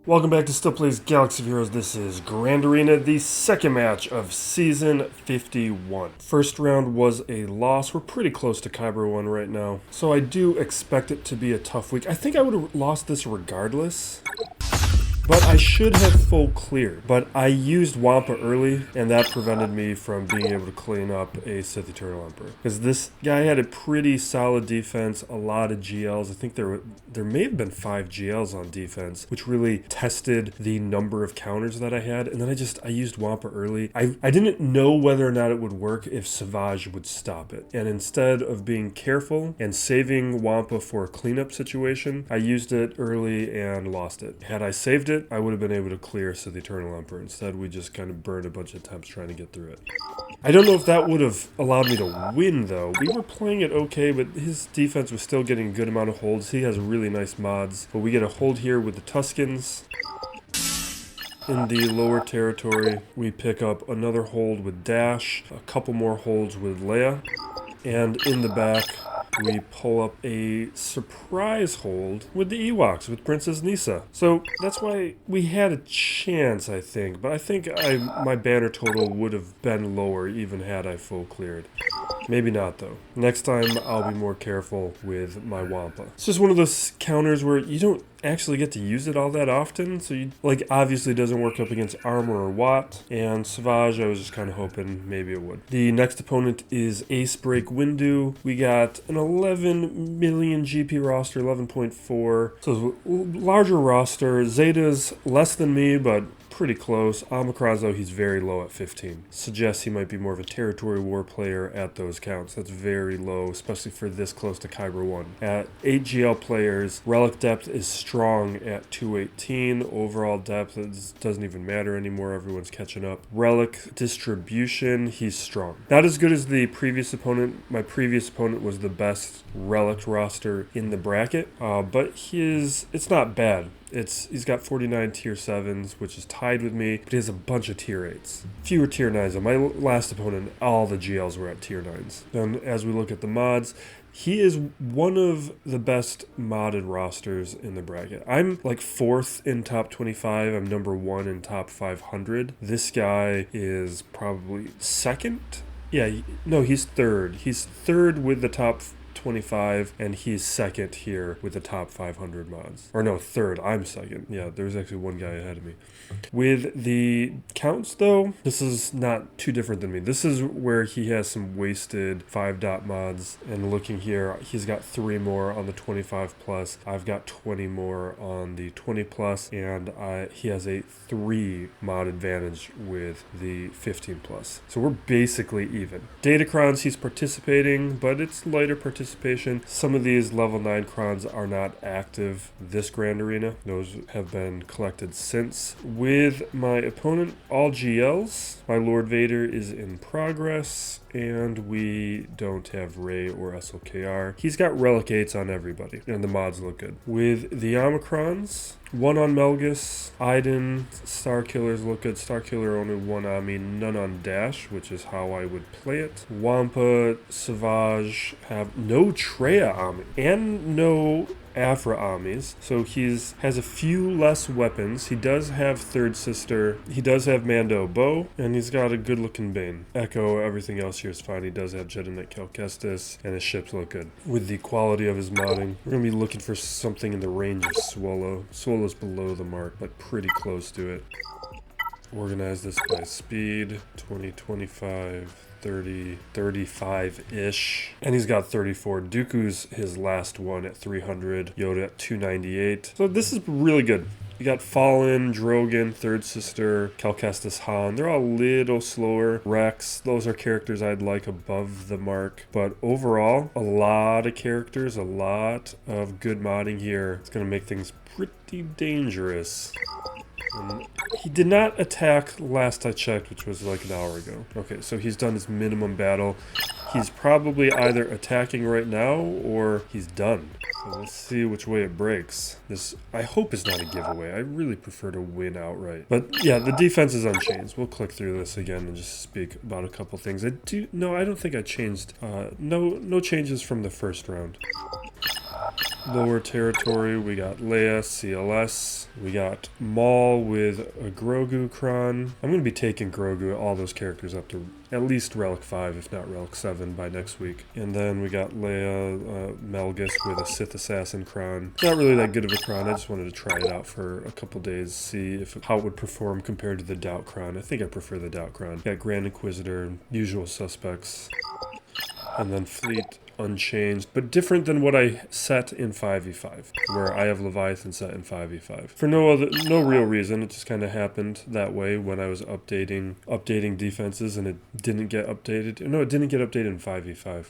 Welcome back to Still Plays Galaxy of Heroes. This is Grand Arena, the second match of Season 51. First round was a loss. We're pretty close to Kyber 1 right now, so I do expect it to be a tough week. I think I would have lost this regardless, but I should have full clear. But I used Wampa early, and that prevented me from being able to clean up a Sith Eternal Emperor. Because this guy had a pretty solid defense, a lot of GLs. I think there may have been 5 GLs on defense, which really tested the number of counters that I had. And then I used Wampa early. I didn't know whether or not it would work if Savage would stop it. And instead of being careful and saving Wampa for a cleanup situation, I used it early and lost it. Had I saved it, I would have been able to clear Sith Eternal Emperor. Instead, we just kind of burned a bunch of attempts trying to get through it. I don't know if that would have allowed me to win, though. We were playing it okay, but his defense was still getting a good amount of holds. He has really nice mods. But we get a hold here with the Tuskens. In the lower territory, we pick up another hold with Dash, a couple more holds with Leia, and in the back, we pull up a surprise hold with the Ewoks, with Princess Nisa. So that's why we had a chance, I think. But I think my banner total would have been lower even had I full cleared. Maybe not, though. Next time, I'll be more careful with my Wampa. It's just one of those counters where you don't actually get to use it all that often. So, obviously it doesn't work up against Armor or Watt. And Savage, I was just kind of hoping maybe it would. The next opponent is Ace Break Windu. We got an 11 million GP roster, 11.4. So, larger roster. Zeta's less than me, but pretty close. Omicron's, though, he's very low at 15. Suggests he might be more of a territory war player at those counts. That's very low, especially for this close to Kyber 1. At 8 GL players, Relic depth is strong at 218. Overall depth doesn't even matter anymore. Everyone's catching up. Relic distribution, he's strong. Not as good as the previous opponent. My previous opponent was the best Relic roster in the bracket, but it's not bad. He's got 49 tier 7s, which is tied with me, but he has a bunch of tier 8s. Fewer tier 9s. My last opponent, all the GLs were at tier 9s. Then as we look at the mods, he is one of the best modded rosters in the bracket. I'm like 4th in top 25. I'm number 1 in top 500. This guy is probably 2nd? Yeah, no, he's 3rd. He's 3rd with the top 25, and he's 2nd here with the top 500 mods. Or no, 3rd. I'm 2nd. Yeah, there's actually one guy ahead of me. With the counts, though, this is not too different than me. This is where he has some wasted 5-dot mods. And looking here, he's got 3 more on the 25 plus. I've got 20 more on the 20 plus, and he has a 3 mod advantage with the 15 plus. So we're basically even. Datacrons, he's participating, but it's lighter participation. Some of these level 9 Crons are not active this Grand Arena. Those have been collected since. With my opponent, all GLs. My Lord Vader is in progress, and we don't have REY or SLKR. He's got Relic 8s on everybody, and the mods look good. With the Omicrons, 1 on Malgus, Iden, Starkillers look good. Starkiller only 1 on me, none on Dash, which is how I would play it. Wampa, Savage have no Treya on me, and no Aphra armies, so has a few less weapons. He does have Third Sister, he does have Mando Bow, and he's got a good looking Bane. Echo, everything else here is fine. He does have Jedi Cal Kestis, and his ships look good. With the quality of his modding, we're going to be looking for something in the range of Swolo. Swolo's below the mark, but pretty close to it. Organize this by speed, 20, 25, 30, 35-ish. And he's got 34. Dooku's his last one at 300. Yoda at 298. So this is really good. You got Fallen, Drogon, Third Sister, Cal Kestis, Han. They're all a little slower. Rex, those are characters I'd like above the mark. But overall, a lot of characters, a lot of good modding here. It's going to make things pretty dangerous. He did not attack last I checked, which was like an hour ago. Okay, so he's done his minimum battle. He's probably either attacking right now or he's done. So let's see which way it breaks. This, I hope, is not a giveaway. I really prefer to win outright. But yeah, the defense is unchanged. We'll click through this again and just speak about a couple things. I don't think I changed. No changes from the first round. Lower territory, we got Leia, CLS. We got Maul with a GROGU Cron. I'm going to be taking GROGU, all those characters up to at least Relic 5, if not Relic 7 by next week. And then we got Leia, Malgus with a Sith Assassin Cron. Not really that good of a Cron, I just wanted to try it out for a couple days, see how it would perform compared to the Doubt Cron. I think I prefer the Doubt Cron. Got Grand Inquisitor, usual suspects. And then Fleet unchanged, but different than what I set in 5v5, where I have Leviathan set in 5v5. For no real reason, it just kind of happened that way when I was updating defenses, and it didn't get updated. No, it didn't get updated in 5v5.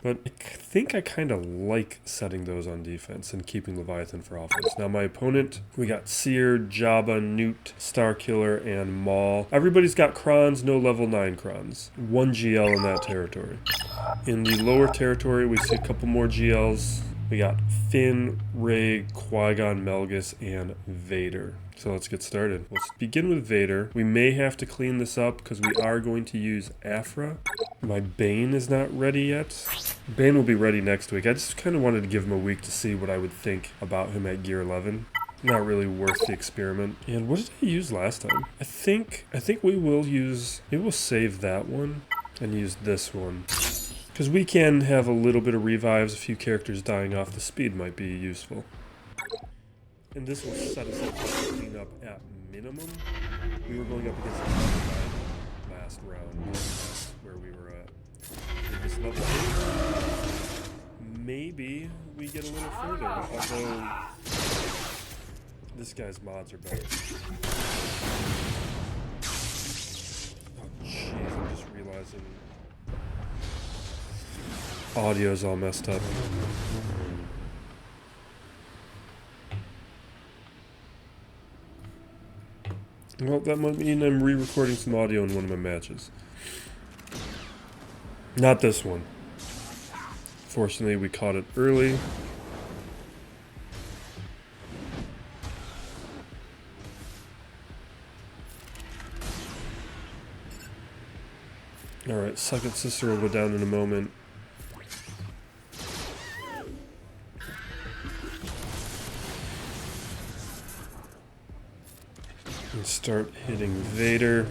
But I think I kind of like setting those on defense and keeping Leviathan for offense. Now my opponent, we got Cere, Jabba, Newt, Starkiller, and Maul. Everybody's got Crons, no level 9 Crons. 1 GL in that territory. In the lower territory, we see a couple more GLs. We got Finn, REY, Qui-Gon, Malgus, and Vader. So let's get started. Let's begin with Vader. We may have to clean this up because we are going to use Aphra. My Bane is not ready yet. Bane will be ready next week. I just kind of wanted to give him a week to see what I would think about him at Gear 11. Not really worth the experiment. And what did I use last time? I think we will use, maybe we'll save that one and use this one. Because we can have a little bit of revives, a few characters dying off. The speed might be useful. And this will set us up to clean up at minimum. We were going up against the last round. That's where we were at. With this level 8, maybe we get a little further. Although, this guy's mods are better. Oh jeez, I'm just realizing audio's all messed up. Well, that might mean I'm re-recording some audio in one of my matches. Not this one. Fortunately, we caught it early. Alright, Second Sister will go down in a moment. And start hitting Vader.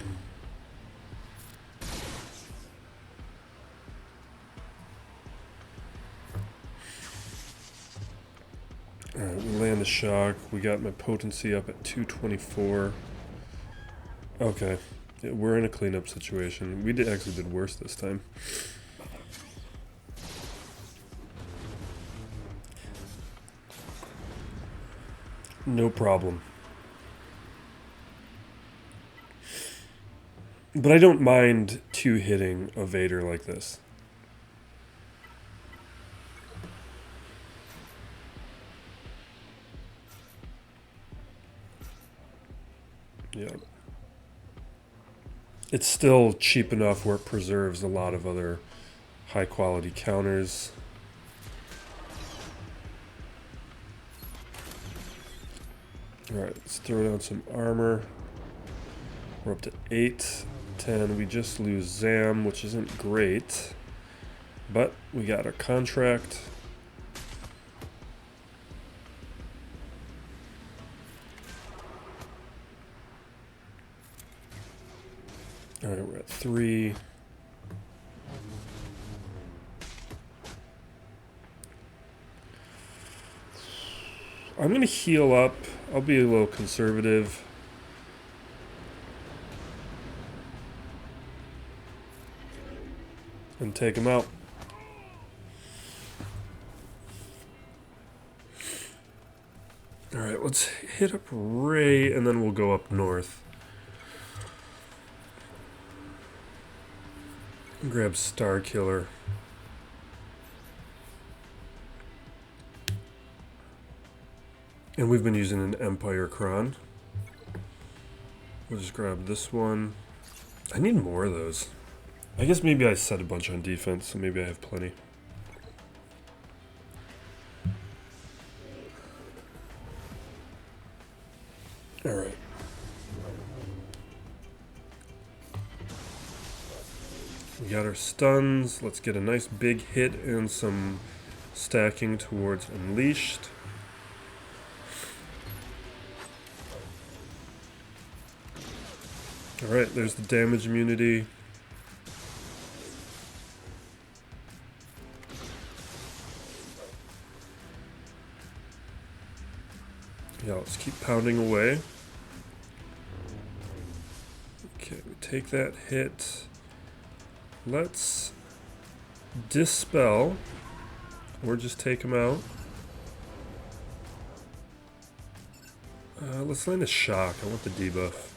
Alright, we land a shock. We got my potency up at 224. Okay. Yeah, we're in a cleanup situation. We actually did worse this time. No problem. But I don't mind two-hitting a Vader like this. Yeah. It's still cheap enough where it preserves a lot of other high-quality counters. Alright, let's throw down some armor. We're up to 8. 10, we just lose Zam, which isn't great, but we got our contract. Alright, we're at 3. I'm gonna heal up. I'll be a little conservative. And take him out. Alright, let's hit up REY and then we'll go up north. Grab Starkiller. And we've been using an Empire Cron. We'll just grab this one. I need more of those. I guess maybe I set a bunch on defense, so maybe I have plenty. Alright. We got our stuns. Let's get a nice big hit and some Stacking towards Unleashed. Alright, there's the damage immunity. Yeah, let's keep pounding away. Okay, we take that hit. Let's dispel, or just take him out. Let's land a shock. I want the debuff.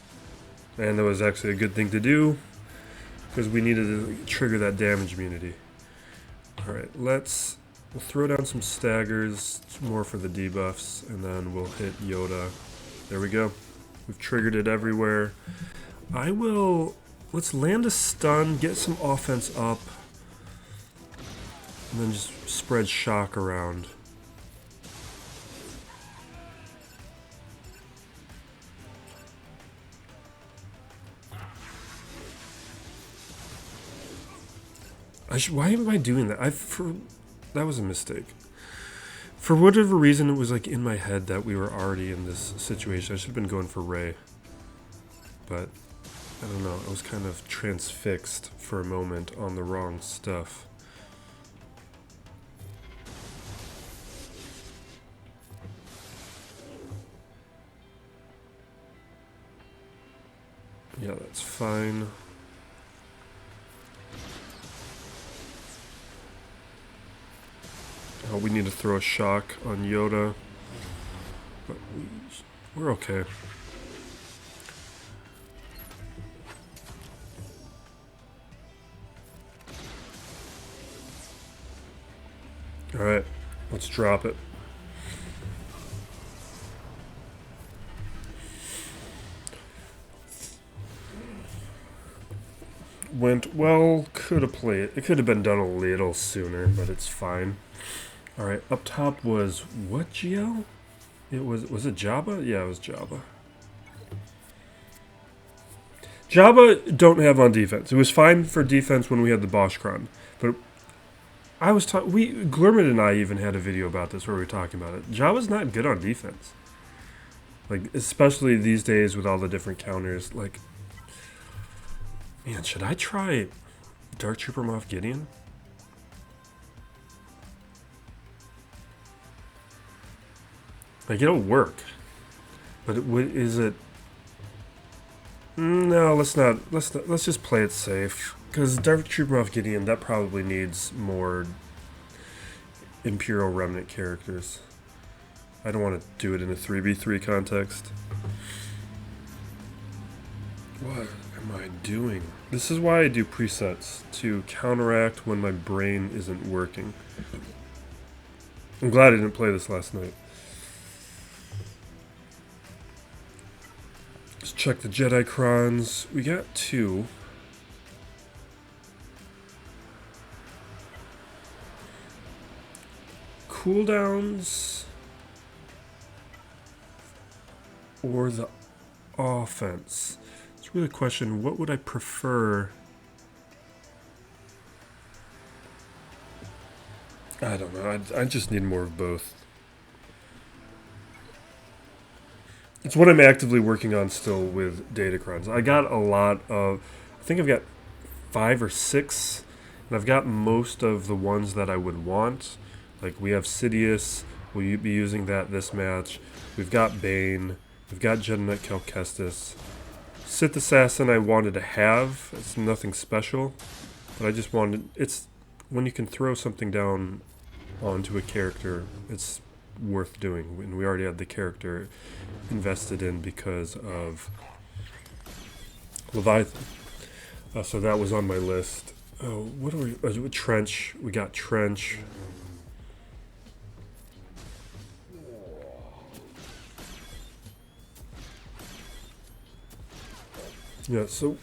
And that was actually a good thing to do, because we needed to trigger that damage immunity. Alright, we'll throw down some staggers, more for the debuffs, and then we'll hit Yoda. There we go. We've triggered it everywhere. Let's land a stun, get some offense up, and then just spread shock around. Why am I doing that? That was a mistake. For whatever reason, it was like in my head that we were already in this situation. I should have been going for REY. But, I don't know. I was kind of transfixed for a moment on the wrong stuff. Yeah, that's fine. Oh, we need to throw a shock on Yoda. But we're okay. Alright, let's drop it. Went well, could have played. It could have been done a little sooner, but it's fine. Alright, up top was what GL? Was it Jabba? Yeah, it was Jabba. Jabba don't have on defense. It was fine for defense when we had the Bosch Cron. But I was Glurmit and I even had a video about this where we were talking about it. Jabba's not good on defense. Like, especially these days with all the different counters. Like, man, should I try Dark Trooper Moff Gideon? Like, it'll work. But is it... No, let's not. Let's just play it safe. Because Dark Trooper Moff Gideon, that probably needs more Imperial Remnant characters. I don't want to do it in a 3v3 context. What am I doing? This is why I do presets, to counteract when my brain isn't working. I'm glad I didn't play this last night. Let's check the Jedi Crons. We got 2. Cooldowns or the offense? It's really a question. What would I prefer? I don't know. I just need more of both. It's what I'm actively working on still with Datacrons. I got a lot of... I think I've got 5 or 6. And I've got most of the ones that I would want. Like, we have Sidious. We'll be using that this match. We've got Bane. We've got Jedi Knight Cal Kestis. Sith Assassin I wanted to have. It's nothing special. But I just wanted... It's... When you can throw something down onto a character, it's worth doing. And we already had the character invested in because of Leviathan. So that was on my list. Oh, what are we... Trench. We got Trench. Yeah, so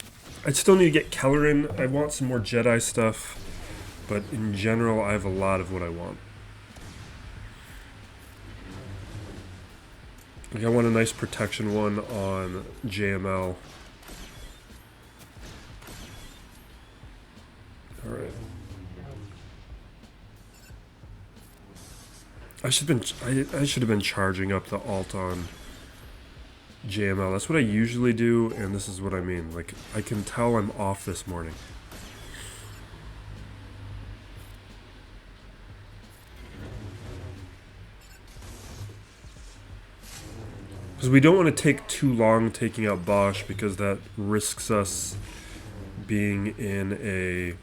I still need to get Kellerin. I want some more Jedi stuff, but in general, I have a lot of what I want. Like, I want a nice protection one on JML. Alright. I should have been charging up the alt on JML. That's what I usually do, and this is what I mean. Like, I can tell I'm off this morning. Because we don't want to take too long taking out Bosch, because that risks us being in a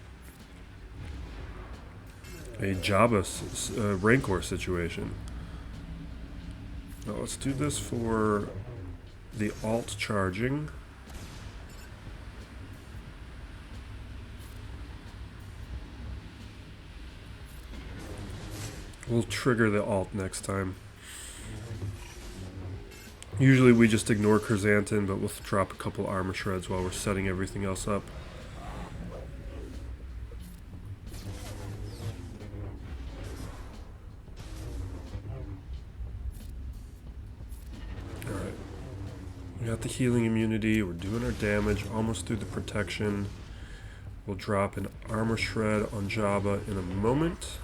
Jabba Rancor situation. Now let's do this for the alt charging. We'll trigger the alt next time. Usually we just ignore Chrysanthemum, but we'll drop a couple armor shreds while we're setting everything else up. Alright. We got the healing immunity, we're doing our damage, almost through the protection. We'll drop an armor shred on Jabba in a moment.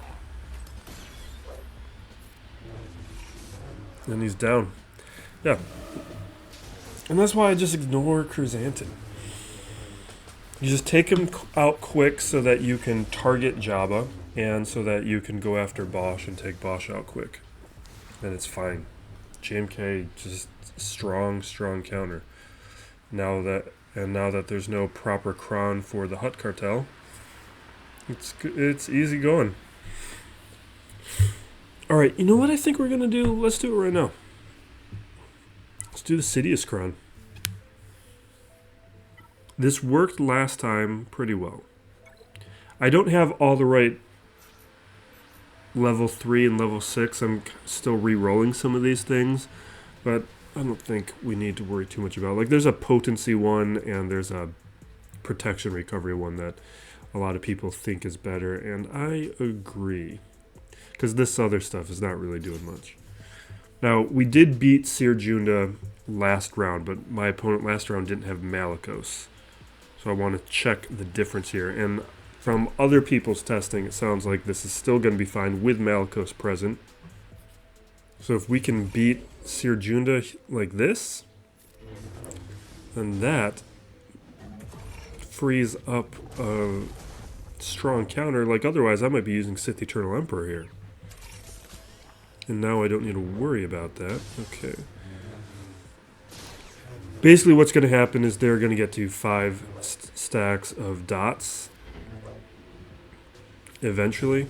And he's down. Yeah. And that's why I just ignore Chrysanthemum. You just take him out quick so that you can target Jabba, and so that you can go after Bosch and take Bosch out quick. And it's fine. JMK, just strong counter. Now that there's no proper Cron for the Hutt cartel, it's easy going. Alright, you know what I think we're going to do? Let's do it right now. Let's do the Sidious Cron. This worked last time pretty well. I don't have all the right level 3 and level 6. I'm still re-rolling some of these things, but I don't think we need to worry too much about it. Like, there's a potency one and there's a protection recovery one that a lot of people think is better, and I agree. Because this other stuff is not really doing much. Now, we did beat Cere Junda last round, but my opponent last round didn't have Malicos. So I want to check the difference here. And from other people's testing, it sounds like this is still going to be fine with Malicos present. So if we can beat Cere Junda like this, then that frees up a strong counter. Like, otherwise I might be using Sith Eternal Emperor here. And now I don't need to worry about that. Okay. Basically what's going to happen is they're going to get to 5 stacks of dots eventually.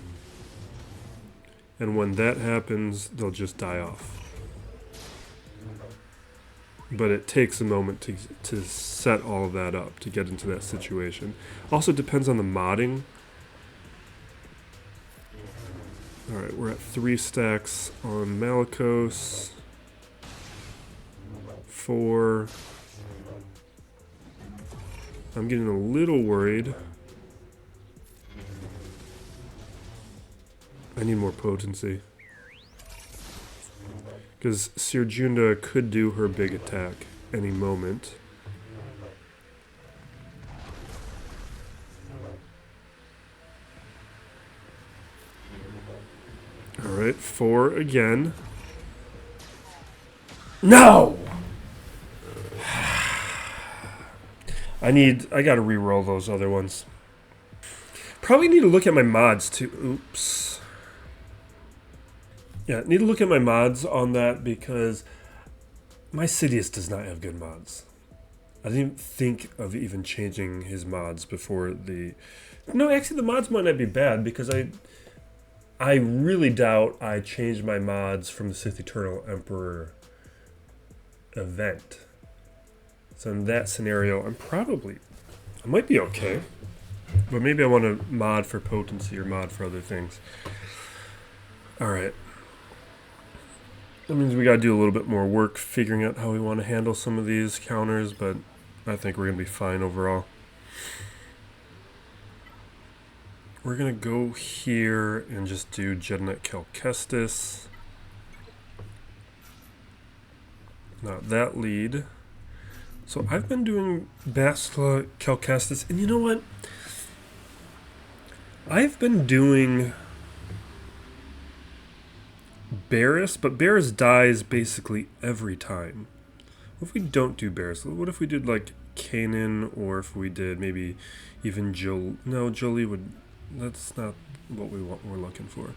And when that happens, they'll just die off. But it takes a moment to set all of that up, to get into that situation. Also depends on the modding. Alright, we're at 3 stacks on Malicos. 4. I'm getting a little worried. I need more potency. Because Cere Junda could do her big attack any moment. Alright, 4 again. No! I gotta re-roll those other ones. Probably need to look at my mods too. Oops. Yeah, need to look at my mods on that, because my Sidious does not have good mods. I didn't think of even changing his mods before the... No, actually the mods might not be bad, because I really doubt I changed my mods from the Sith Eternal Emperor event. So in that scenario, I might be okay. But maybe I want to mod for potency or mod for other things. Alright. That means we got to do a little bit more work figuring out how we want to handle some of these counters, but I think we're going to be fine overall. We're going to go here and just do Jednet Calcestis. Now that lead. So I've been doing Bastila Calcestis, and you know what? I've been doing Barris, but Barris dies basically every time. What if we don't do Barris? What if we did like Kanan, or if we did maybe even Jolie? No, Jolie would... That's not what we're looking for.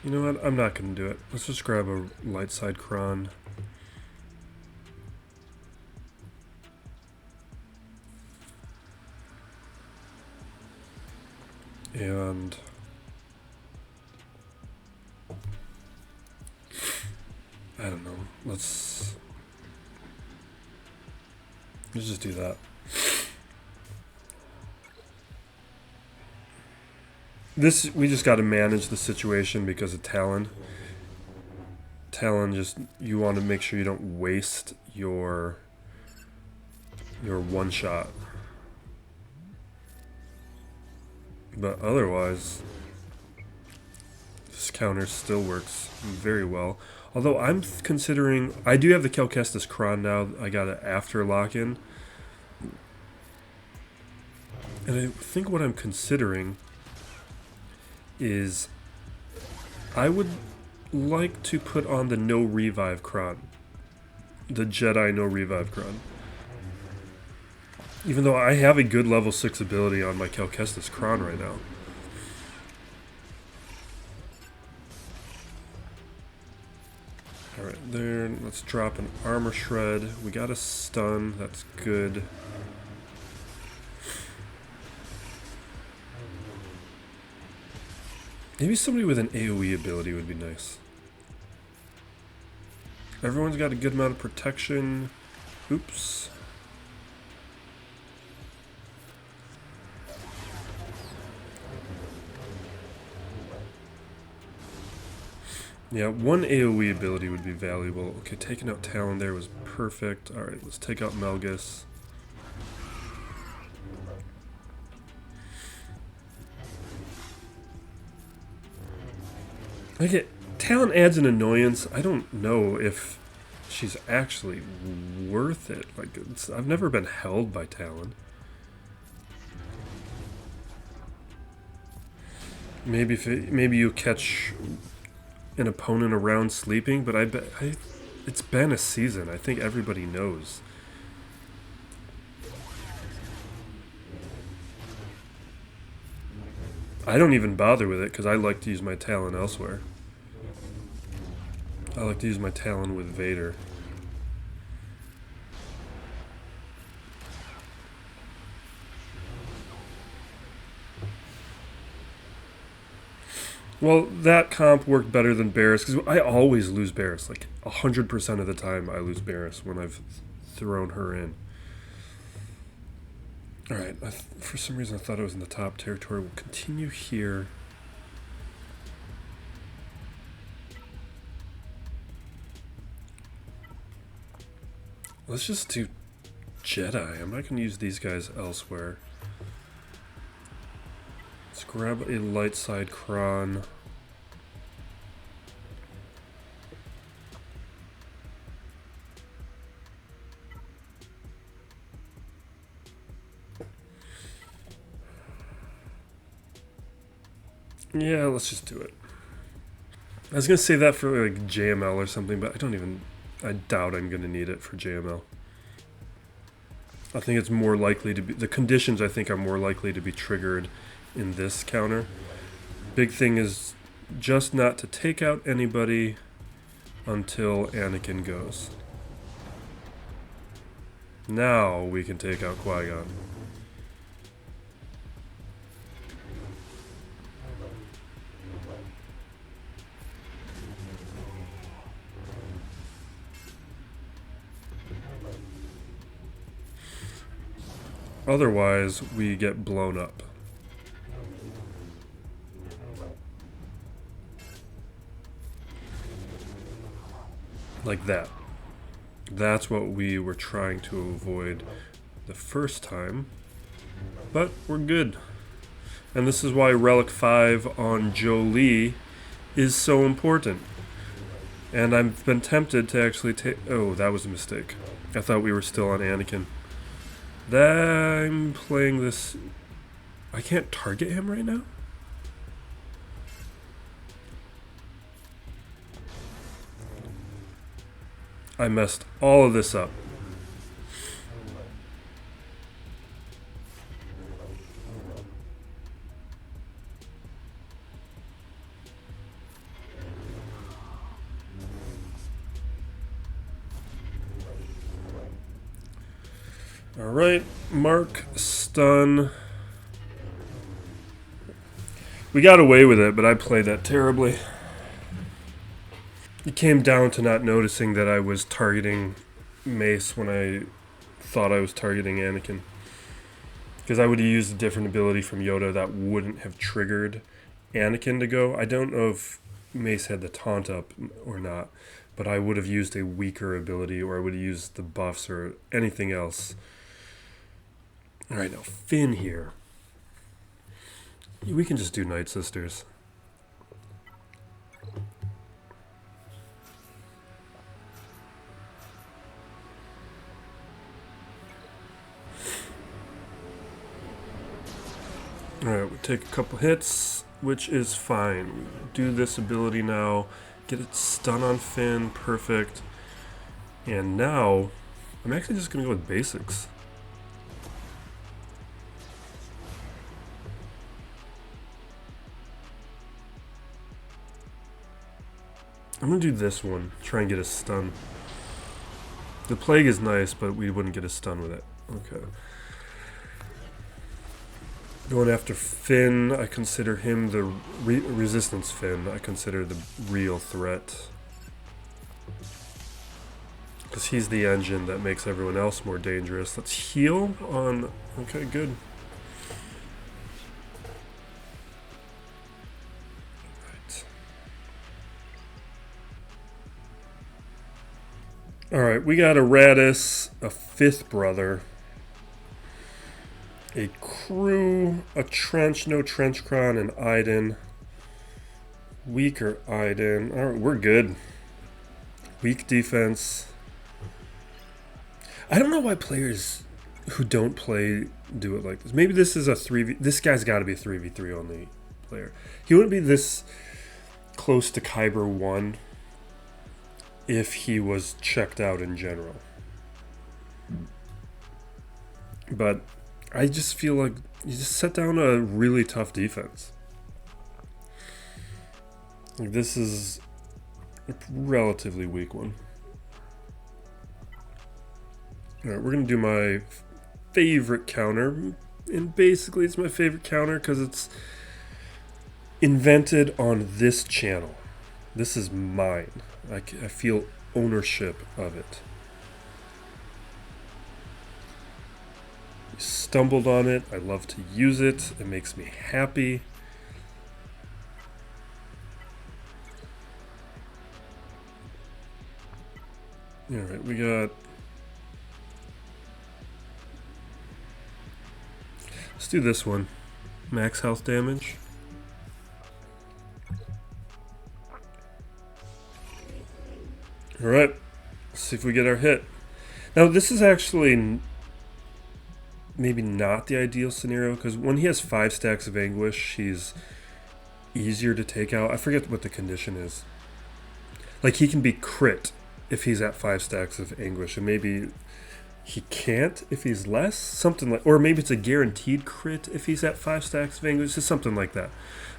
You know what? I'm not going to do it. Let's just grab a light side Cron. And... I don't know. Let's just do that. We just got to manage the situation because of Talon. Talon you want to make sure you don't waste your one shot. But otherwise, this counter still works very well. Although I'm considering, I do have the Cal Kestis Cron now. I got it after lock-in. And I think what I'm considering is I would like to put on the no revive Cron. The Jedi no revive Cron. Even though I have a good level 6 ability on my Cal Kestis Cron right now. Alright, there. Let's drop an armor shred. We got a stun. That's good. Maybe somebody with an AoE ability would be nice. Everyone's got a good amount of protection. Oops. Yeah, one AoE ability would be valuable. Okay, taking out Talon there was perfect. Alright, let's take out Malgus. Talon adds an annoyance. I don't know if she's actually worth it. Like, I've never been held by Talon. Maybe you catch an opponent around sleeping, but it's been a season. I think everybody knows. I don't even bother with it because I like to use my Talon elsewhere. I like to use my Talon with Vader. Well, that comp worked better than Barris because I always lose Barris. Like 100% of the time I lose Barris when I've thrown her in. Alright, for some reason I thought it was in the top territory. We'll continue here. Let's just do Jedi. I'm not going to use these guys elsewhere. Let's grab a light side Cron. Yeah, let's just do it. I was going to save that for like JML or something, but I doubt I'm going to need it for JML. I think it's more likely to be, the conditions I think are more likely to be triggered in this counter. Big thing is just not to take out anybody until Anakin goes. Now we can take out Qui-Gon. Otherwise, we get blown up. Like that. That's what we were trying to avoid the first time. But we're good. And this is why Relic 5 on Jolie is so important. And I've been tempted to actually take... Oh, that was a mistake. I thought we were still on Anakin. I'm playing this. I can't target him right now? I messed all of this up. Alright, mark, stun. We got away with it, but I played that terribly. It came down to not noticing that I was targeting Mace when I thought I was targeting Anakin. Because I would have used a different ability from Yoda that wouldn't have triggered Anakin to go. I don't know if Mace had the taunt up or not, but I would have used a weaker ability, or I would have used the buffs or anything else. Alright, now Finn here. We can just do Night Sisters. Alright, we take a couple hits, which is fine. We do this ability now. Get it stun on Finn, perfect. And now, I'm actually just going to go with basics. I'm going to do this one, try and get a stun. The Plague is nice, but we wouldn't get a stun with it. Okay. Going after Finn, I consider him the resistance Finn. I consider the real threat. Because he's the engine that makes everyone else more dangerous. Let's heal on... Okay, good. Alright, we got a Raddus, a fifth brother, a crew, a trench, no trench Cron, and Iden. Weaker Iden. Alright, we're good. Weak defense. I don't know why players who don't play do it like this. Maybe this is a 3v... This guy's got to be a 3v3 only player. He wouldn't be this close to Kyber 1 if he was checked out in general. But I just feel like you just set down a really tough defense. Like, this is a relatively weak one. Alright, we're going to do my favorite counter. And basically it's my favorite counter because it's invented on this channel. This is mine. I feel ownership of it. Stumbled on it. I love to use it. It makes me happy. Alright, we got... Let's do this one. Max health damage. Alright, let's see if we get our hit. Now this is actually maybe not the ideal scenario, because when he has 5 stacks of anguish, he's easier to take out. I forget what the condition is. Like, he can be crit if he's at 5 stacks of anguish, and maybe he can't if he's less, something like, or maybe it's a guaranteed crit if he's at 5 stacks of anguish, just something like that.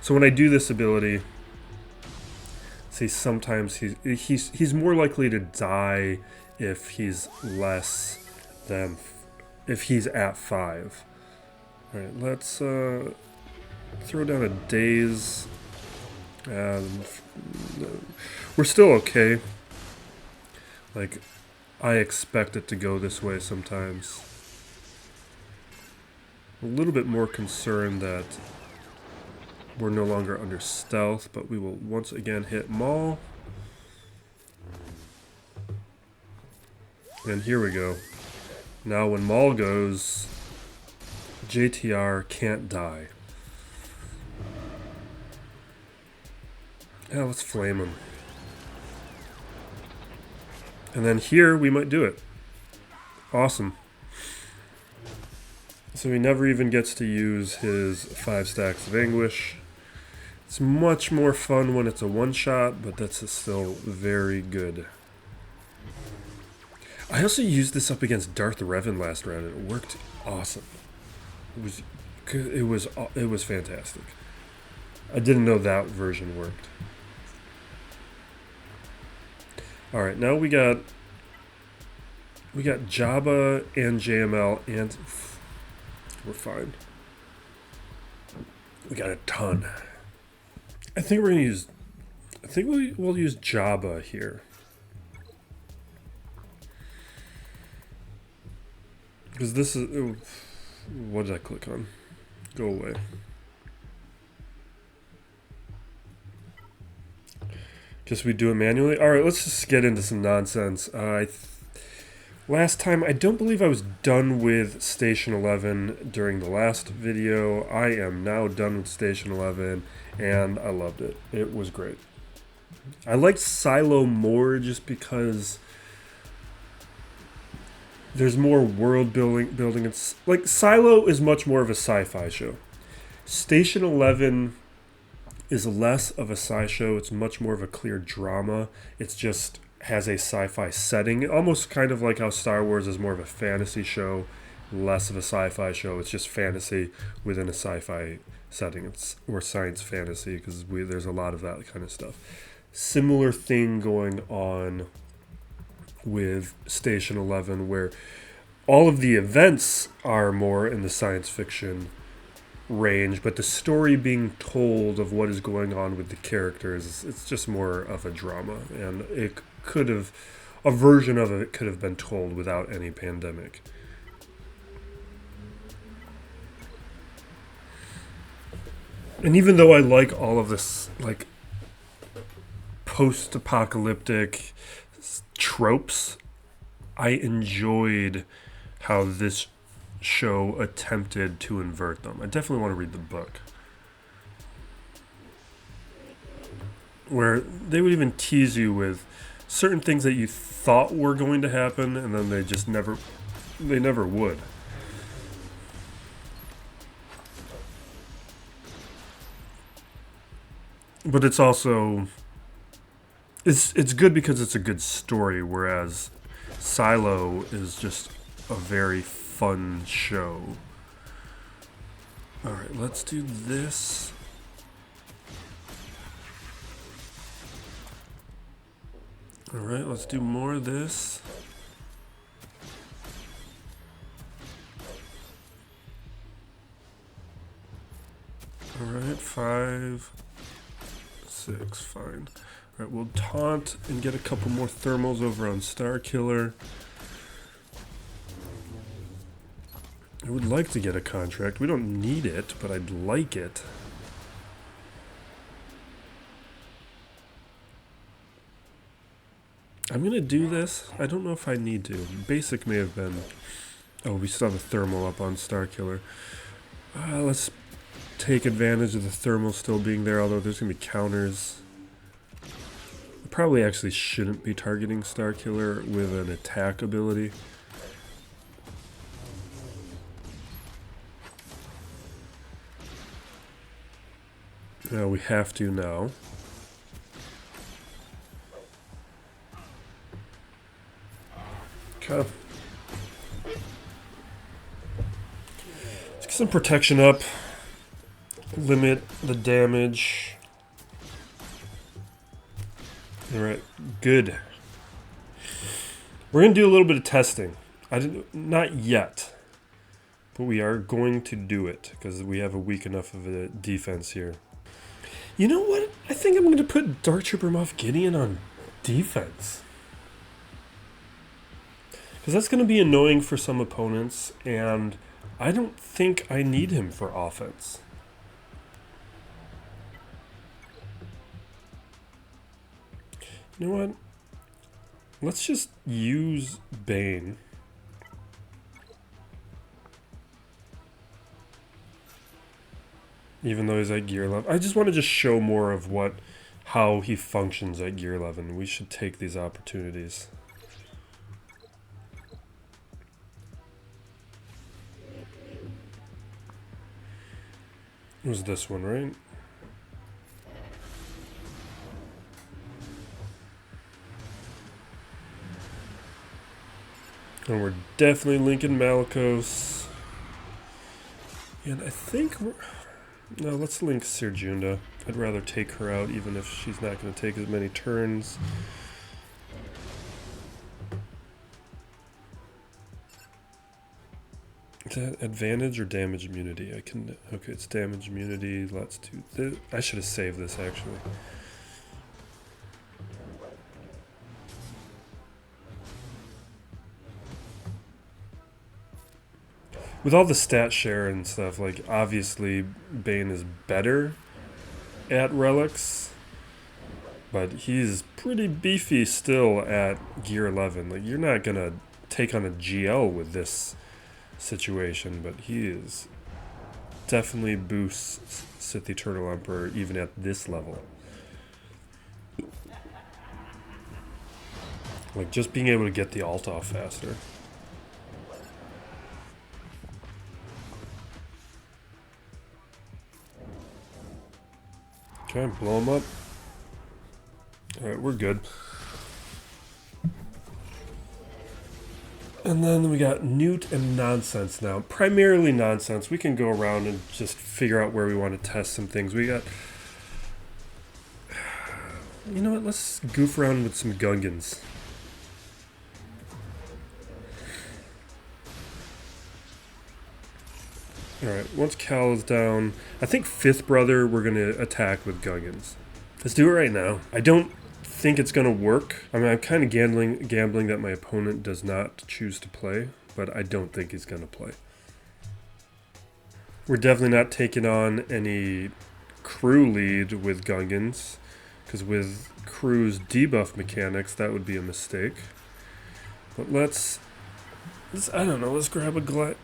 So when I do this ability, see, sometimes he's more likely to die if he's less than if he's at 5. All right, let's throw down a daze. We're still okay. Like, I expect it to go this way sometimes. A little bit more concerned that we're no longer under stealth, but we will once again hit Maul. And here we go. Now when Maul goes, JTR can't die. Yeah, let's flame him. And then here we might do it. Awesome. So he never even gets to use his 5 stacks of anguish. It's much more fun when it's a one-shot, but that's still very good. I also used this up against Darth Revan last round, and it worked awesome. It was fantastic. I didn't know that version worked. All right, now we got Jabba and JML, and we're fine. We got a ton. I think we're gonna use. I think we'll use Jabba here. Because this is... what did I click on? Go away. Guess we do it manually? Alright, let's just get into some nonsense. Last time, I don't believe I was done with Station 11 during the last video. I am now done with Station 11, and I loved it. It was great. I liked Silo more just because... there's more world building. It's like Silo is much more of a sci-fi show. Station 11 is less of a sci show. It's much more of a clear drama. It's just has a sci-fi setting, almost kind of like how Star Wars is more of a fantasy show, less of a sci-fi show. It's just fantasy within a sci-fi setting. Or science fantasy, because there's a lot of that kind of stuff. Similar thing going on with Station 11, where all of the events are more in the science fiction range, but the story being told of what is going on with the characters, it's just more of a drama, and a version of it could have been told without any pandemic. And even though I like all of this, like, post-apocalyptic tropes, I enjoyed how this show attempted to invert them. I definitely want to read the book, where they would even tease you with certain things that you thought were going to happen, and then they never would. But it's also it's good because it's a good story, whereas Silo is just a very fun show. Alright, let's do this. Alright, let's do more of this. Alright, 5, 6, fine. Alright, we'll taunt and get a couple more thermals over on Starkiller. I would like to get a contract. We don't need it, but I'd like it. I'm going to do this. I don't know if I need to. Basic may have been... oh, we still have a thermal up on Starkiller. Let's take advantage of the thermal still being there, although there's going to be counters. I probably actually shouldn't be targeting Starkiller with an attack ability. Now we have to now. Okay. Let's get some protection up. Limit the damage. Alright, good. We're going to do a little bit of testing. Not yet. But we are going to do it, because we have a weak enough of a defense here. You know what? I think I'm going to put Dark Trooper Moff Gideon on defense. Because that's going to be annoying for some opponents, and I don't think I need him for offense. You know what? Let's just use Bane. Even though he's at gear 11. I just want to show more of how he functions at gear 11. We should take these opportunities. was this one, right? And we're definitely linking Malicos. And I think we're... No, let's link Cere. I'd rather take her out even if she's not going to take as many turns. Is that advantage or damage immunity? I can... Okay, it's damage immunity. Let's do this. I should have saved this, actually. With all the stat share and stuff, like, obviously Bane is better at relics, but he's pretty beefy still at Gear 11. Like, you're not gonna take on a GL with this situation, but he is definitely boosts Sith Eternal Emperor even at this level. Like, just being able to get the ult off faster. Okay, blow him up. Alright, we're good. And then we got Newt and Nonsense now. Primarily Nonsense. We can go around and just figure out where we want to test some things. We got... You know what? Let's goof around with some Gungans. Alright, once Cal is down, I think Fifth Brother we're going to attack with Gungans. Let's do it right now. I don't think it's going to work. I mean, I'm kind of gambling that my opponent does not choose to play, but I don't think he's going to play. We're definitely not taking on any crew lead with Gungans, because with crew's debuff mechanics, that would be a mistake. But let's I don't know, let's grab a Glide.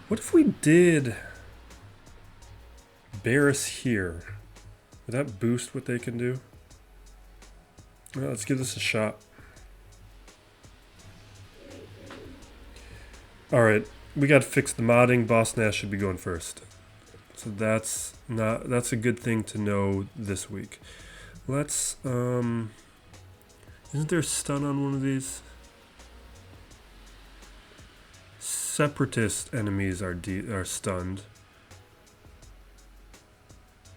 What if we did Barris here? Would that boost what they can do? Well, let's give this a shot. Alright, we gotta fix the modding. Boss Nash should be going first. So that's a good thing to know this week. Let's isn't there a stun on one of these? Separatist enemies are stunned.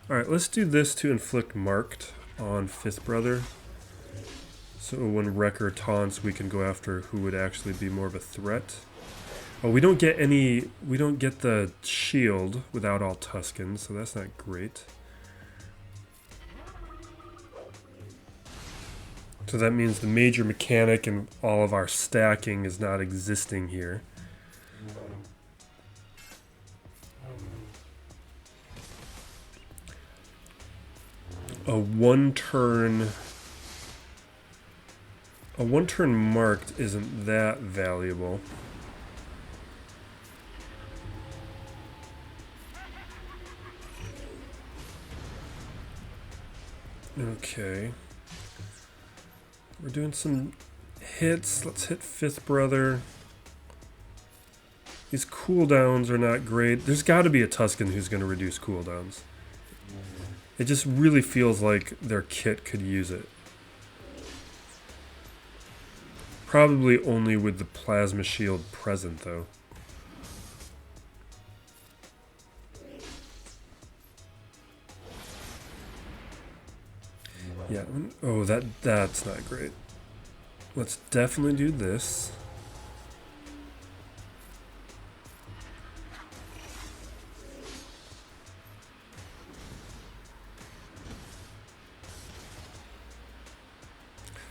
Alright, let's do this to inflict Marked on Fifth Brother. So when Wrecker taunts, we can go after who would actually be more of a threat. Oh, we don't get the shield without all Tuskens, so that's not great. So that means the major mechanic and all of our stacking is not existing here. A one turn marked isn't that valuable. Okay. We're doing some hits. Let's hit Fifth Brother. These cooldowns are not great. There's got to be a Tusken who's going to reduce cooldowns. It just really feels like their kit could use it. Probably only with the plasma shield present, though. Yeah, oh, that's not great. Let's definitely do this.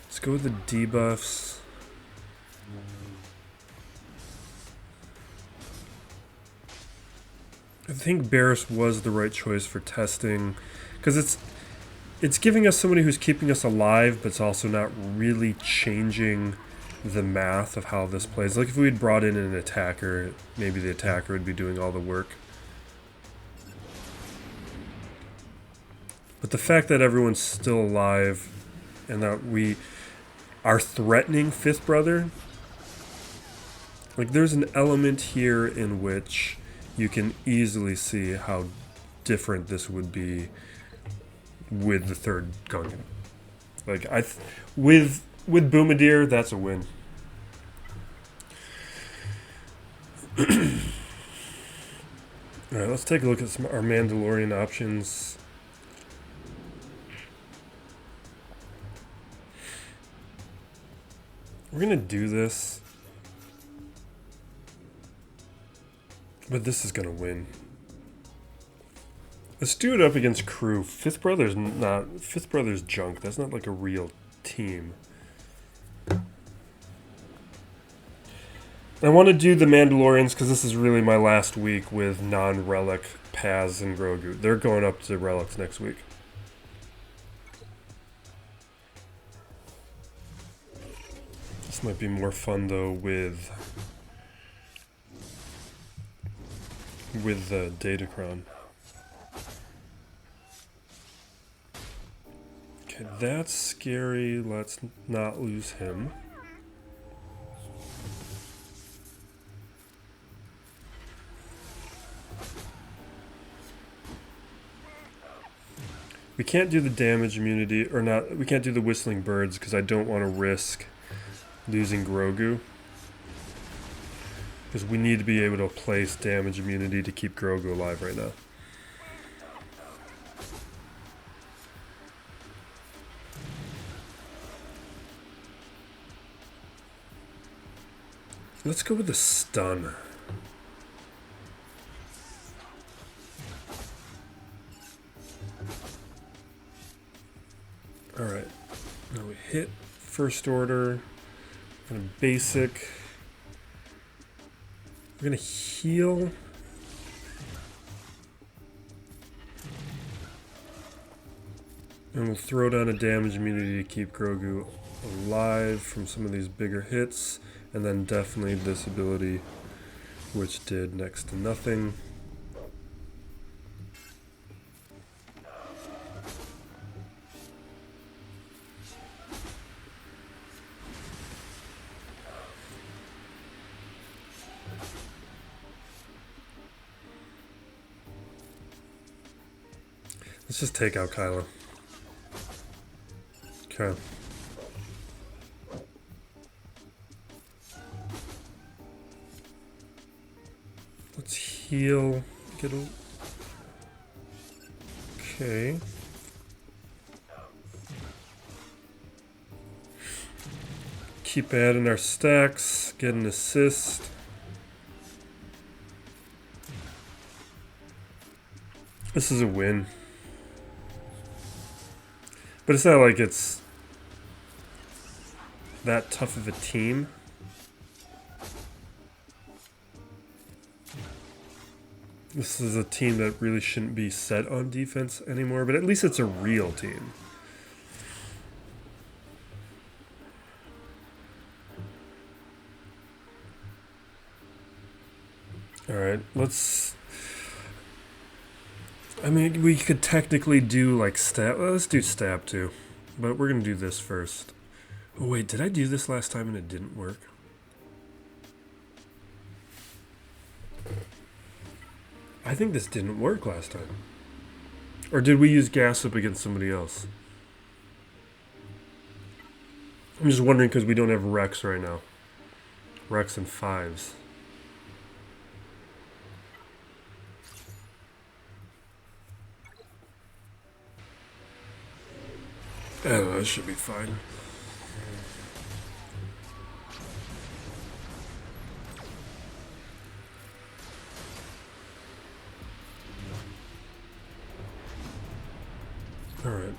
Let's go with the debuffs. I think Barris was the right choice for testing, because it's giving us somebody who's keeping us alive, but it's also not really changing the math of how this plays. Like if we had brought in an attacker, maybe the attacker would be doing all the work. But the fact that everyone's still alive and that we are threatening Fifth Brother, like there's an element here in which you can easily see how different this would be with the third Gungan. Like with Boomadeer, that's a win. All right, let's take a look at our Mandalorian options. We're gonna do this, but this is gonna win. Let's do it up against crew. Fifth Brother's junk. That's not like a real team. I want to do the Mandalorians because this is really my last week with non-Relic PAZ and GROGU. They're going up to Relics next week. This might be more fun though with the Datacron. Okay, that's scary. Let's not lose him. We can't do the damage immunity, or not, we can't do the whistling birds because I don't want to risk losing GROGU. Because we need to be able to place damage immunity to keep GROGU alive right now. Let's go with the stun. Alright, now we hit first order, kind of basic. We're gonna heal. And we'll throw down a damage immunity to keep GROGU alive from some of these bigger hits. And then definitely this ability, which did next to nothing. Let's just take out Kylo. Okay. Let's heal. Get a... Okay. Keep adding our stacks. Get an assist. This is a win. But it's not like it's that tough of a team. This is a team that really shouldn't be set on defense anymore, but at least it's a real team. Alright, let's... I mean, we could technically do, like, stab... Well, let's do stab, too. But we're gonna do this first. Oh, wait, did I do this last time and it didn't work? I think this didn't work last time. Or did we use gas up against somebody else? I'm just wondering because we don't have Rex right now. Rex and 5s. I don't know, this should be fine. Alright,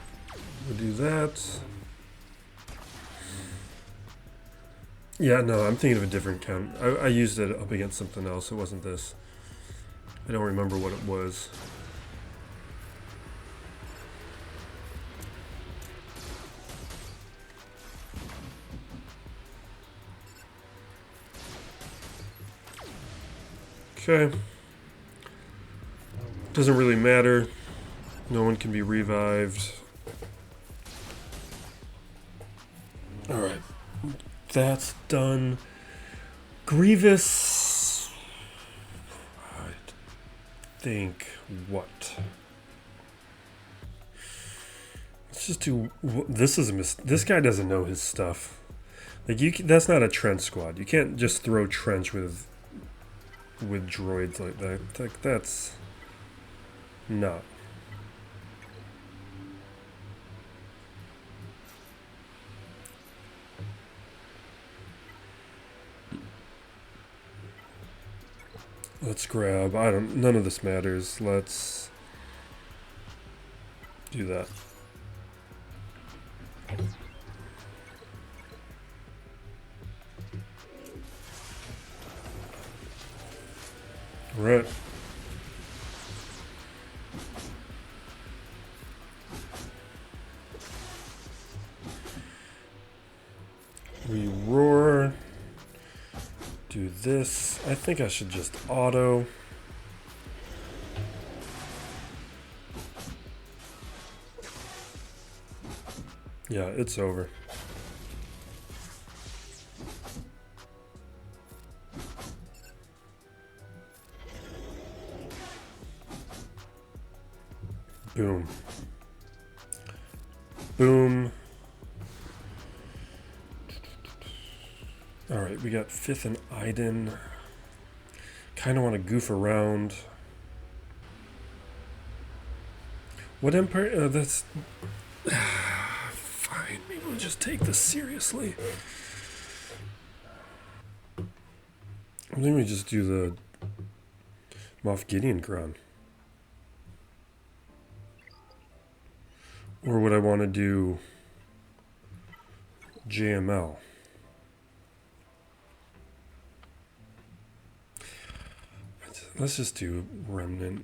we'll do that. Yeah, no, I'm thinking of a different count. I used it up against something else, it wasn't this. I don't remember what it was. Okay. Doesn't really matter. No one can be revived. Alright. That's done. Grievous. I think what? Let's just do. This is a this guy doesn't know his stuff. Like that's not a trench squad. You can't just throw trench with droids like that. Like that's not. Let's grab. None of this matters. Let's do that. Right. We roar. Do this. I think I should just auto. Yeah, it's over. Boom. Boom. Alright, we got 5th and Iden. Kind of want to goof around. What Empire? That's... Fine, maybe we'll just take this seriously. I think we just do the Moff Gideon Cron. Or would I want to do JML? Let's just do Remnant.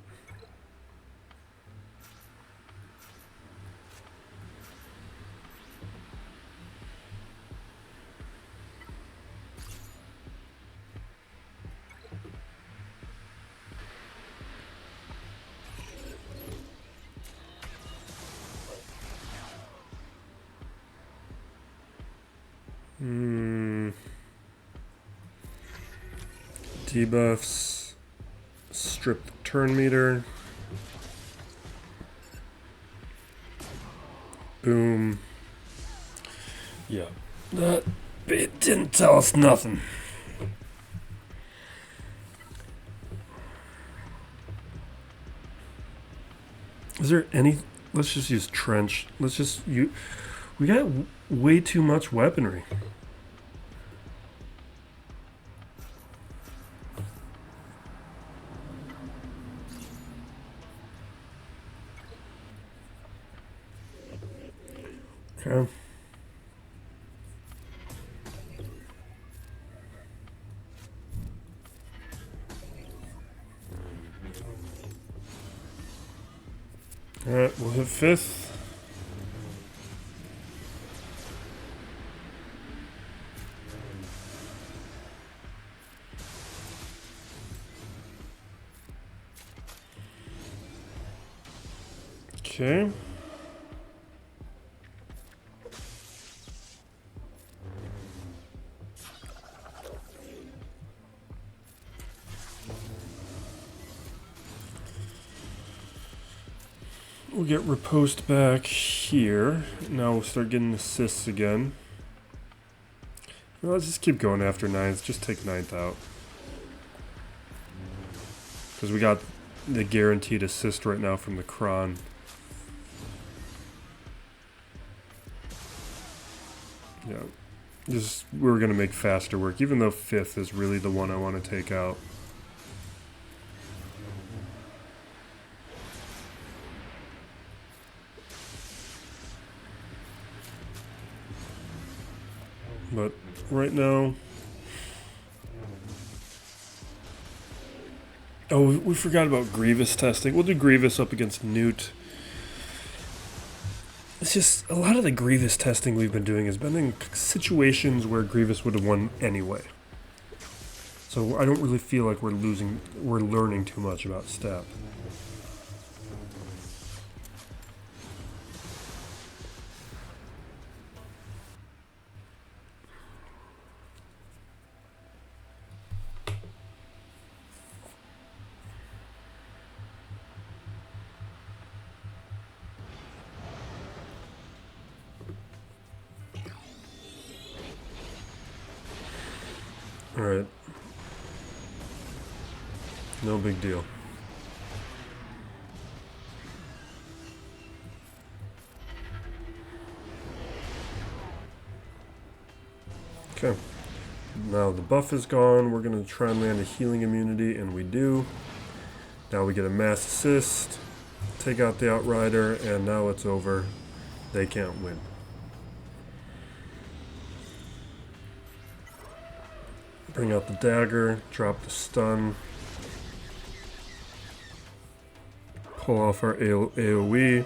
Debuffs. Strip the turn meter. Boom. Yeah. That it didn't tell us nothing. Is there any... Let's just use trench. Let's just... We got way too much weaponry. Okay. Alright, we'll hit 5th. Okay. We'll get riposte back here. Now we'll start getting assists again. Well, let's just keep going after 9th. Just take 9th out. Because we got the guaranteed assist right now from the Cron. Yeah. Just, we're going to make faster work, even though 5th is really the one I want to take out. But right now... Oh, we forgot about Grievous testing. We'll do Grievous up against Newt. It's just, a lot of the Grievous testing we've been doing has been in situations where Grievous would have won anyway. So I don't really feel like we're learning too much about Step. Alright. No big deal. Okay. Now the buff is gone. We're going to try and land a healing immunity, and we do. Now we get a mass assist, take out the Outrider, and now it's over. They can't win. Bring out the dagger, drop the stun, pull off our AoE.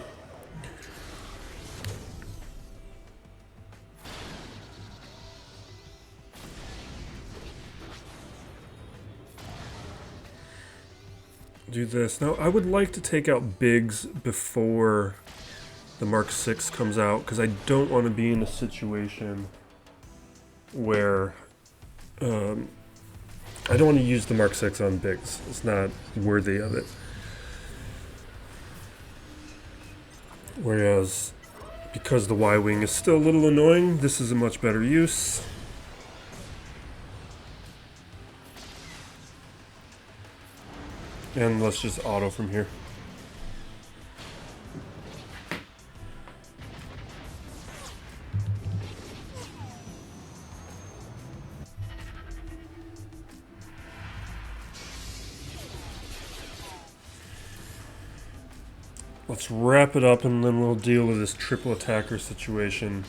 Do this. Now, I would like to take out Biggs before the Mark 6 comes out, because I don't want to be in a situation where I don't want to use the Mark 6 on Biggs. It's not worthy of it. Whereas, because the Y-Wing is still a little annoying, this is a much better use. And let's just auto from here. Let's wrap it up and then we'll deal with this triple attacker situation.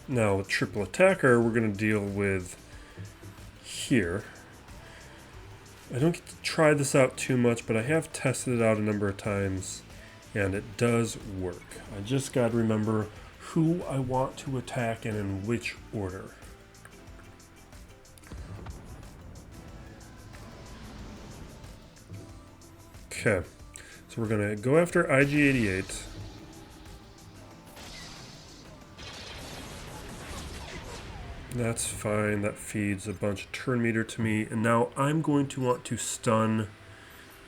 Now with triple attacker, we're going to deal with here. I don't get to try this out too much, but I have tested it out a number of times and it does work. I just got to remember who I want to attack and in which order. Okay, so we're going to go after IG-88. That's fine, that feeds a bunch of turn meter to me, and now I'm going to want to stun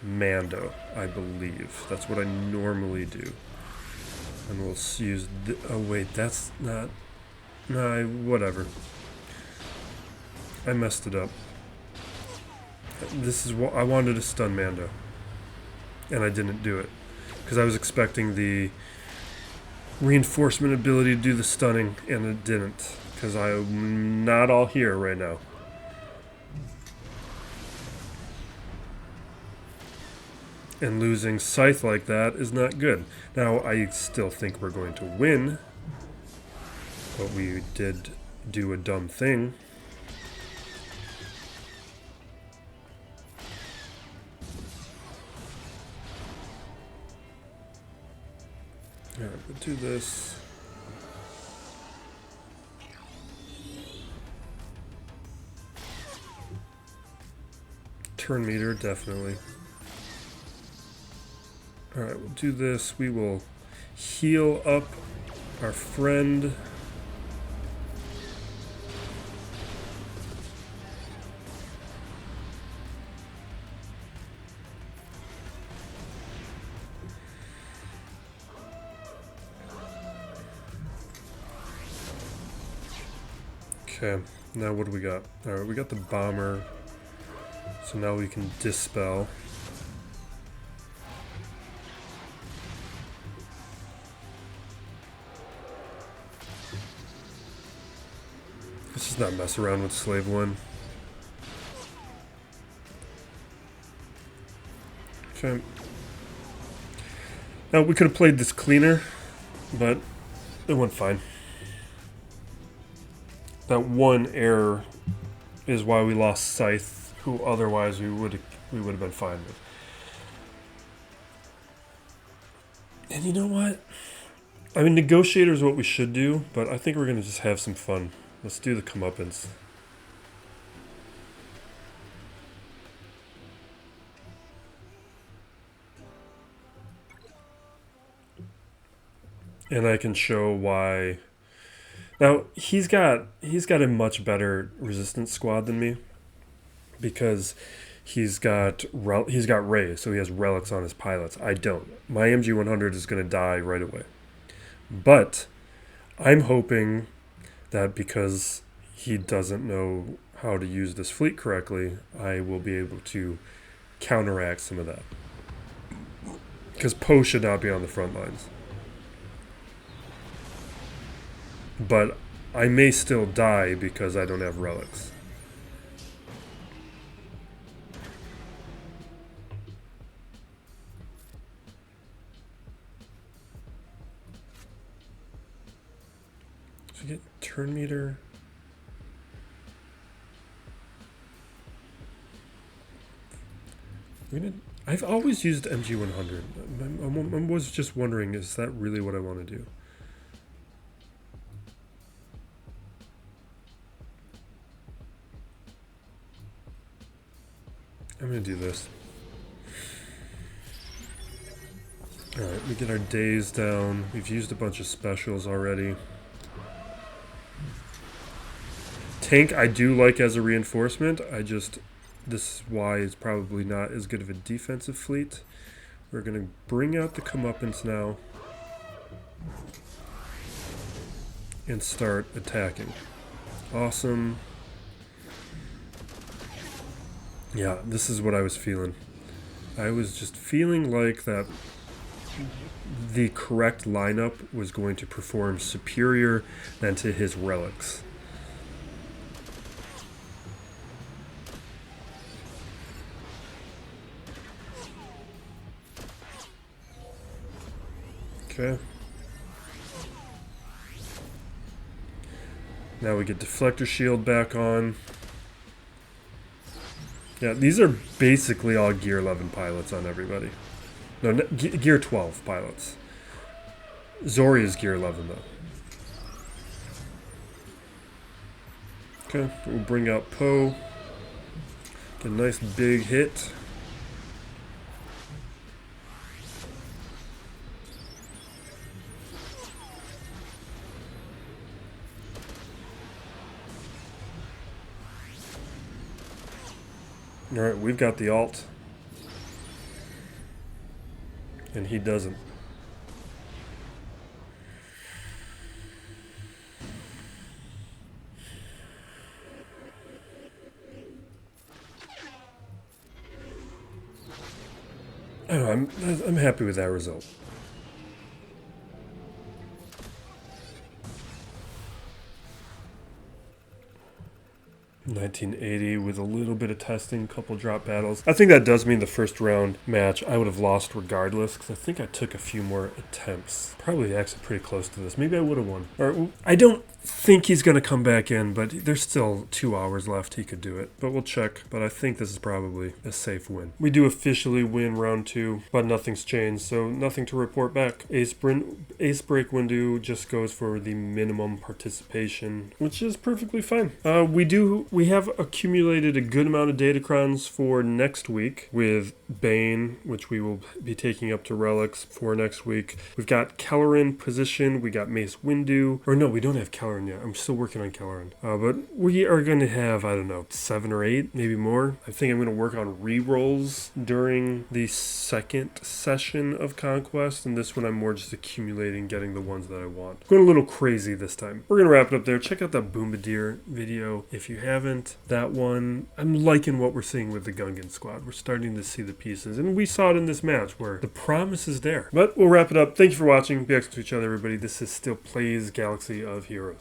Mando, I believe. That's what I normally do. And we'll use oh wait, that's not, nah, whatever. I messed it up. This is what I wanted to stun Mando, and I didn't do it because I was expecting the reinforcement ability to do the stunning, and it didn't because I'm not all here right now. And losing Scythe like that is not good. Now, I still think we're going to win, but we did do a dumb thing. Alright, we'll do this. Turn meter, definitely. Alright, we'll do this. We will heal up our friend. Okay, now what do we got? Alright, we got the bomber. So now we can dispel. Let's just not mess around with Slave 1. Okay. Now we could have played this cleaner, but it went fine. That one error is why we lost Scythe, who otherwise we would have been fine with. And you know what? I mean, Negotiator is what we should do, but I think we're going to just have some fun. Let's do the Comeuppance. And I can show why. Now, he's got a much better resistance squad than me, because he's got REY, so he has relics on his pilots. I don't. My MG100 is going to die right away. But I'm hoping that because he doesn't know how to use this fleet correctly, I will be able to counteract some of that. Because Poe should not be on the front lines. But I may still die because I don't have relics. So we get turn meter. I've always used MG100. I was just wondering, is that really what I want to do? I'm going to do this. Alright, we get our days down. We've used a bunch of specials already. Tank I do like as a reinforcement. This is why it's probably not as good of a defensive fleet. We're going to bring out the Comeuppance now and start attacking. Awesome. Yeah, this is what I was feeling. I was just feeling like that the correct lineup was going to perform superior than to his relics. Okay. Now we get deflector shield back on. Yeah, these are basically all Gear 11 pilots on everybody. No, Gear 12 pilots. Zori is Gear 11 though. Okay, we'll bring out Poe. Get a nice big hit. Alright, we've got the alt. And he doesn't. I don't know, I'm happy with that result. $1980 with a little bit of testing, couple drop battles. I think that does mean the first round match I would have lost regardless, because I think I took a few more attempts. Probably actually pretty close to this. Maybe I would have won. Or I don't think he's going to come back in, but there's still 2 hours left. He could do it. But we'll check. But I think this is probably a safe win. We do officially win round 2, but nothing's changed, so nothing to report back. Ace break window just goes for the minimum participation, which is perfectly fine. We have accumulated a good amount of datacrons for next week with Bane, which we will be taking up to relics for next week. We've got Kelleran position. We got Mace Windu. Or no, we don't have Kelleran yet. I'm still working on Kelleran. But we are going to have, I don't know, 7 or 8, maybe more. I think I'm going to work on re-rolls during the second session of Conquest. And this one I'm more just accumulating, getting the ones that I want. Going a little crazy this time. We're going to wrap it up there. Check out that Bombardier video if you haven't. That one, I'm liking what we're seeing with the Gungan squad. We're starting to see the pieces, and we saw it in this match where the promise is there. But we'll wrap it up. Thank you for watching. Be excellent to each other, everybody. This is still Plays Galaxy of Heroes.